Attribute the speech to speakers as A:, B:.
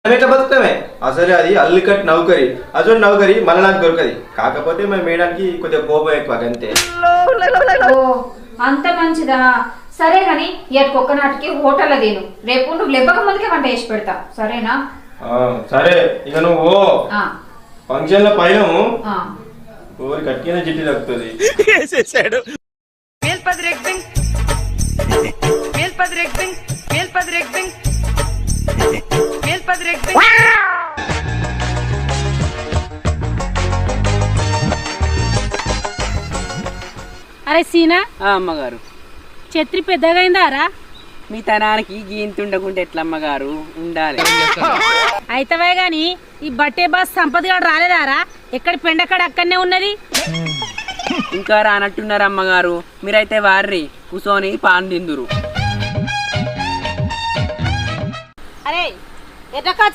A: ఎట్లా బతుకుతామే అసలు అది అల్లికట్ నౌకరి అసలు నౌకరి మళ్ళీ నాకు దొరకది కాకపోతే మా మేడానికి కొద్దిగా కోపం ఎక్కువ అంతే
B: ఓ అంత మంచిదా సరే కానీ ఒక్క నాటికి హోటల్ దేను రేపు నువ్వు లెబ్బక ముందుకే వంట చేసి పెడతా సరేనా
A: సరే ఇక నువ్వు ఫంక్షన్ లో పైన ఊరి కట్టిన జిడ్డు తగ్గుతుంది
C: అరే సీనా
D: అమ్మగారు
C: ఛత్రి పెద్దగైందారా
D: మీ తనానికి గీంతుండకుంటే ఎట్లా అమ్మగారు ఉండాలి
C: అయితవే గాని ఈ బట్టే బాస్ సంపదగాడు రాలేదారా ఎక్కడి పెండక్కడ అక్కడనే ఉన్నది
D: ఇంకా రానట్టున్నారు అమ్మగారు మీరైతే వారి కూసోని పాన్ తిందురు
C: అరే ఎట్లా